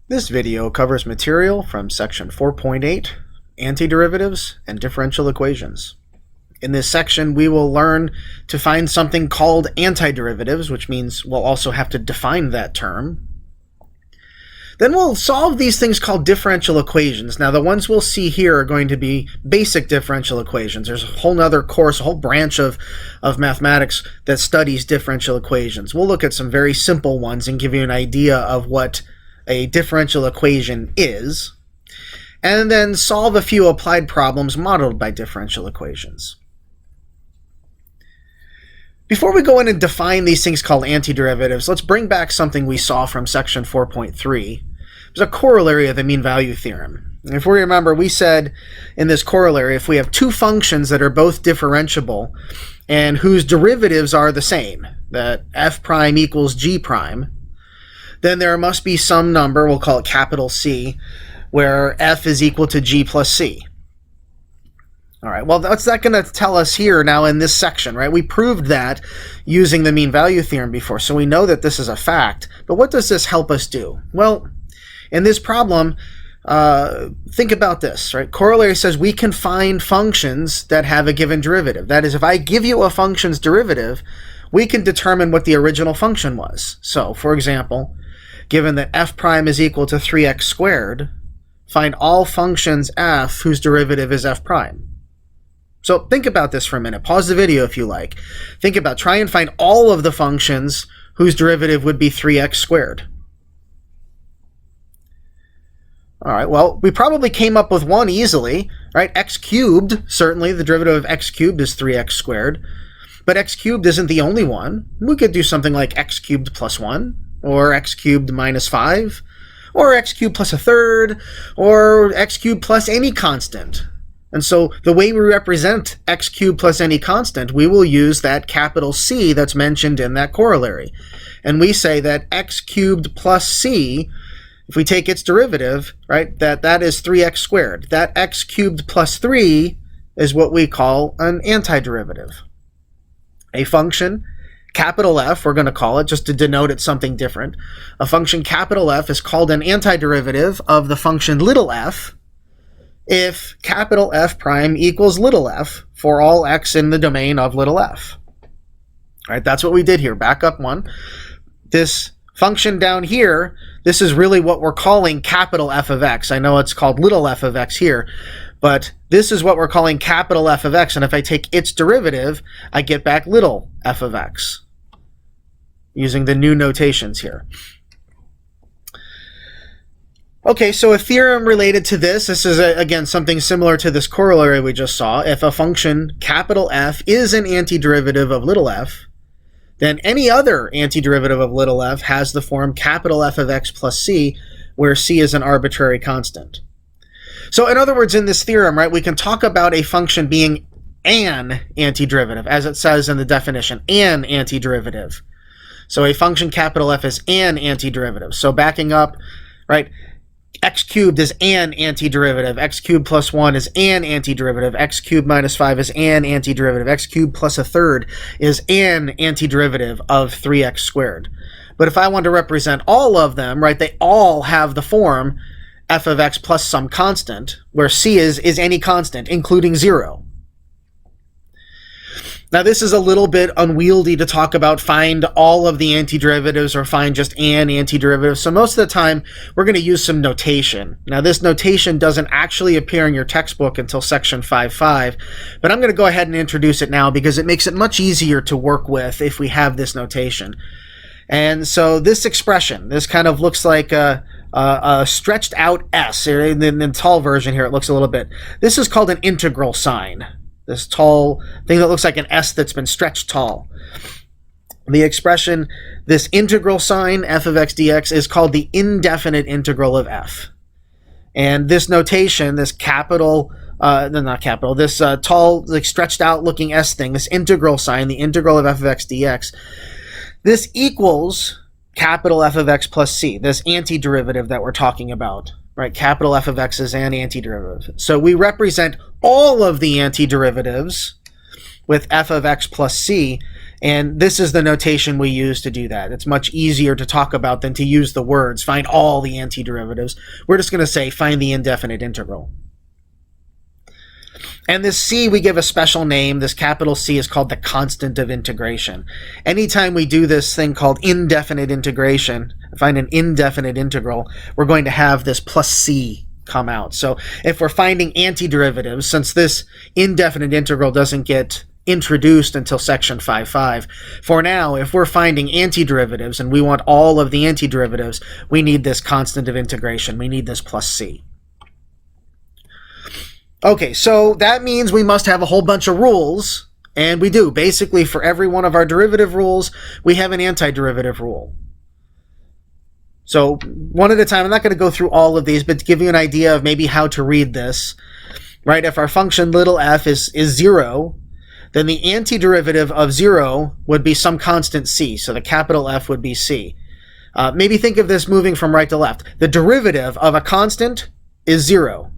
This video covers material from section 4.8, Antiderivatives and Differential Equations. In this section, we will learn to find something called antiderivatives, which means we'll also have to define that term. Then we'll solve these things called differential equations. Now, the ones we'll see here are going to be basic differential equations. There's a whole other course, a whole branch of mathematics that studies differential equations. We'll look at some very simple ones and give you an idea of what a differential equation is, and then solve a few applied problems modeled by differential equations. Before we go in and define these things called antiderivatives, let's bring back something we saw from section 4.3. There's a corollary of the mean value theorem. And if we remember, we said in this corollary, if we have two functions that are both differentiable and whose derivatives are the same, that f prime equals g prime, then there must be some number, we'll call it capital C, where f is equal to g plus c. All right, well, what's that going to tell us here now in this section, right? We proved that using the mean value theorem before, so we know that this is a fact. But what does this help us do? Well, in this problem, think about this, right? Corollary says we can find functions that have a given derivative. That is, if I give you a function's derivative, we can determine what the original function was. So, for example, given that f prime is equal to 3x squared, find all functions f whose derivative is f prime. So think about this for a minute. Pause the video if you like. Try and find all of the functions whose derivative would be 3x squared. All right, well, we probably came up with one easily, right? X cubed, certainly the derivative of x cubed is 3x squared. But x cubed isn't the only one. We could do something like x cubed plus 1, or x cubed minus 5, or x cubed plus a third, or x cubed plus any constant. And so the way we represent x cubed plus any constant, we will use that capital C that's mentioned in that corollary. And we say that x cubed plus c, if we take its derivative, right, that is 3x squared. That x cubed plus 3 is what we call an antiderivative. A function, capital F, we're going to call it, just to denote it's something different. A function capital F is called an antiderivative of the function little f if capital F prime equals little f for all x in the domain of little f. All right, that's what we did here. Back up one. This function down here, this is really what we're calling capital F of x. I know it's called little f of x here, but this is what we're calling capital F of x, and if I take its derivative, I get back little f of x, using the new notations here. Okay, so a theorem related to this is, again, something similar to this corollary we just saw. If a function, capital F, is an antiderivative of little f, then any other antiderivative of little f has the form capital F of x plus c, where c is an arbitrary constant. So in other words, in this theorem, right, we can talk about a function being an antiderivative, as it says in the definition, an antiderivative. So a function capital F is an antiderivative. So backing up, right, x cubed is an antiderivative, x cubed plus 1 is an antiderivative, x cubed minus 5 is an antiderivative, x cubed plus a third is an antiderivative of 3x squared. But if I want to represent all of them, right, they all have the form f of x plus some constant, where c is any constant, including 0. Now, this is a little bit unwieldy to talk about find all of the antiderivatives or find just an antiderivative. So most of the time, we're going to use some notation. Now, this notation doesn't actually appear in your textbook until section 5.5, but I'm going to go ahead and introduce it now because it makes it much easier to work with if we have this notation. And so this expression, this kind of looks like a stretched out S. In the tall version here, it looks a little bit. This is called an integral sign. This tall thing that looks like an S that's been stretched tall. The expression, this integral sign, f of x dx, is called the indefinite integral of f. And this notation, this capital, not capital, this tall, like stretched out looking S thing, this integral sign, the integral of f of x dx, this equals capital F of x plus c, this antiderivative that we're talking about. Right, capital F of x is an antiderivative. So we represent all of the antiderivatives with f of x plus c, And this is the notation we use to do that. It's much easier to talk about than to use the words, find all the antiderivatives. We're just going to say, find the indefinite integral. And this C, we give a special name. This capital C is called the constant of integration. Anytime we do this thing called indefinite integration, find an indefinite integral, we're going to have this plus C come out. So if we're finding antiderivatives, since this indefinite integral doesn't get introduced until section 5.5, for now, if we're finding antiderivatives and we want all of the antiderivatives, we need this constant of integration. We need this plus C. Okay, so that means we must have a whole bunch of rules, and we do. Basically, for every one of our derivative rules, we have an antiderivative rule. So one at a time, I'm not going to go through all of these, but to give you an idea of maybe how to read this, right? If our function little f is 0, then the antiderivative of 0 would be some constant c, so the capital F would be c. Maybe think of this moving from right to left. The derivative of a constant is 0.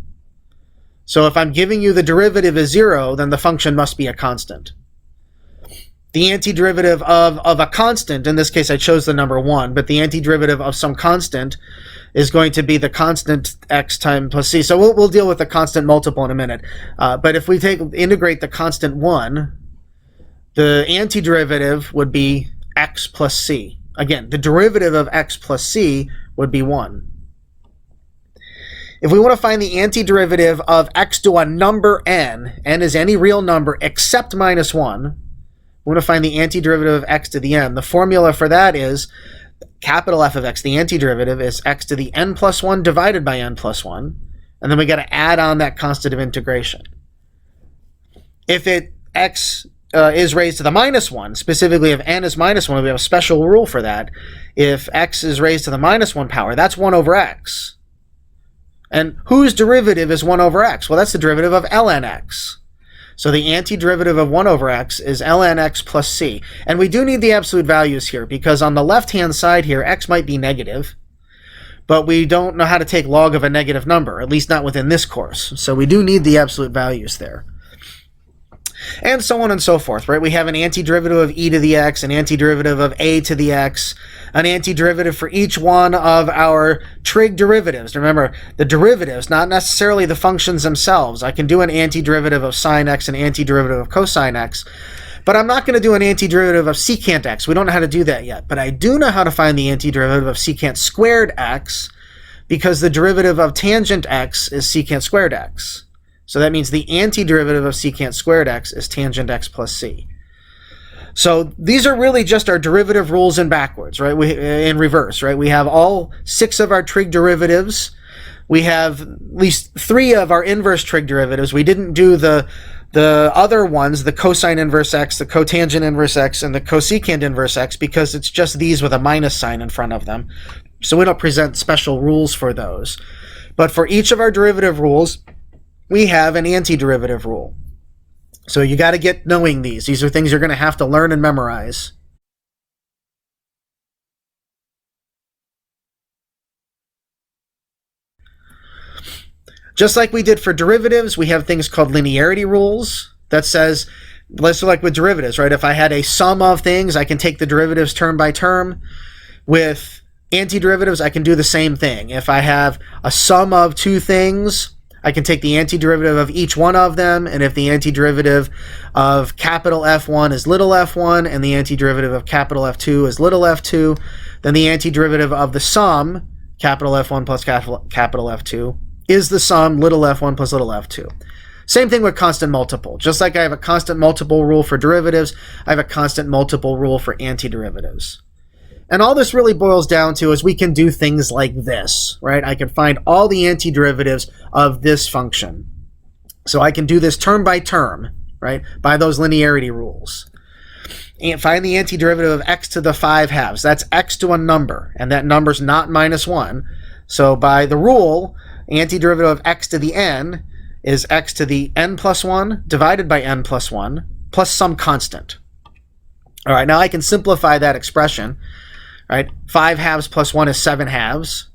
So if I'm giving you the derivative as 0, then the function must be a constant. The antiderivative of a constant, in this case I chose the number 1, but the antiderivative of some constant is going to be the constant x times plus c. So we'll deal with the constant multiple in a minute. But if we integrate the constant 1, the antiderivative would be x plus c. Again, the derivative of x plus c would be 1. If we want to find the antiderivative of x to a number n is any real number except minus 1, we want to find the antiderivative of x to the n. The formula for that is capital F of x, the antiderivative, is x to the n plus 1 divided by n plus 1, and then we got to add on that constant of integration. If x is raised to the minus 1, specifically if n is minus 1, we have a special rule for that. If x is raised to the minus 1 power, that's 1 over x. And whose derivative is 1 over x? Well, that's the derivative of ln x. So the antiderivative of 1 over x is ln x plus c. And we do need the absolute values here, because on the left-hand side here, x might be negative, but we don't know how to take log of a negative number, at least not within this course. So we do need the absolute values there. And so on and so forth, right? We have an antiderivative of e to the x, an antiderivative of a to the x, an antiderivative for each one of our trig derivatives. Remember, the derivatives, not necessarily the functions themselves. I can do an antiderivative of sine x and antiderivative of cosine x, but I'm not going to do an antiderivative of secant x. We don't know how to do that yet, but I do know how to find the antiderivative of secant squared x, because the derivative of tangent x is secant squared x. So that means the antiderivative of secant squared x is tangent x plus c. So these are really just our derivative rules in backwards, right? In reverse, right? We have all 6 of our trig derivatives. We have at least 3 of our inverse trig derivatives. We didn't do the other ones, the cosine inverse x, the cotangent inverse x, and the cosecant inverse x, because it's just these with a minus sign in front of them. So we don't present special rules for those. But for each of our derivative rules, we have an antiderivative rule. So you got to get knowing these. These are things you're going to have to learn and memorize. Just like we did for derivatives, we have things called linearity rules that says, let's like with derivatives, right? If I had a sum of things, I can take the derivatives term by term. With antiderivatives, I can do the same thing. If I have a sum of 2 things, I can take the antiderivative of each one of them, and if the antiderivative of capital F1 is little f1 and the antiderivative of capital F2 is little f2, then the antiderivative of the sum, capital F1 plus capital F2, is the sum little f1 plus little f2. Same thing with constant multiple. Just like I have a constant multiple rule for derivatives, I have a constant multiple rule for antiderivatives. And all this really boils down to is we can do things like this, right? I can find all the antiderivatives of this function. So I can do this term by term, right, by those linearity rules. And find the antiderivative of x to the 5 halves. That's x to a number, and that number's not minus 1. So by the rule, antiderivative of x to the n is x to the n plus 1 divided by n plus 1 plus some constant. All right, now I can simplify that expression. Right, 5 halves plus 1 is 7 halves.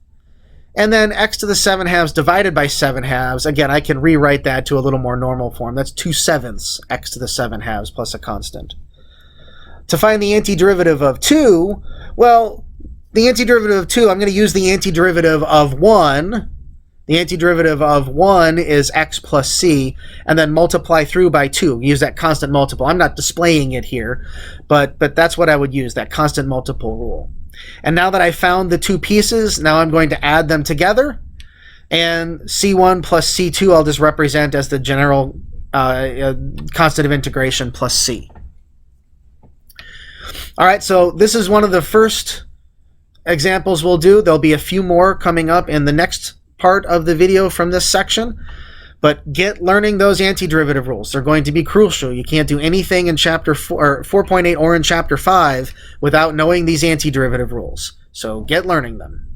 And then x to the 7 halves divided by 7 halves. Again, I can rewrite that to a little more normal form. That's 2/7 x to the 7 halves plus a constant. To find the antiderivative of 2, well, the antiderivative of 2, I'm going to use the antiderivative of 1. The antiderivative of 1 is x plus c, and then multiply through by 2. Use that constant multiple. I'm not displaying it here, but that's what I would use, that constant multiple rule. And now that I found the two pieces, now I'm going to add them together. And c1 plus c2 I'll just represent as the general constant of integration plus c. All right, so this is one of the first examples we'll do. There'll be a few more coming up in the next part of the video from this section. But get learning those antiderivative rules. They're going to be crucial. You can't do anything in chapter 4.8 or in chapter 5 without knowing these antiderivative rules. So get learning them.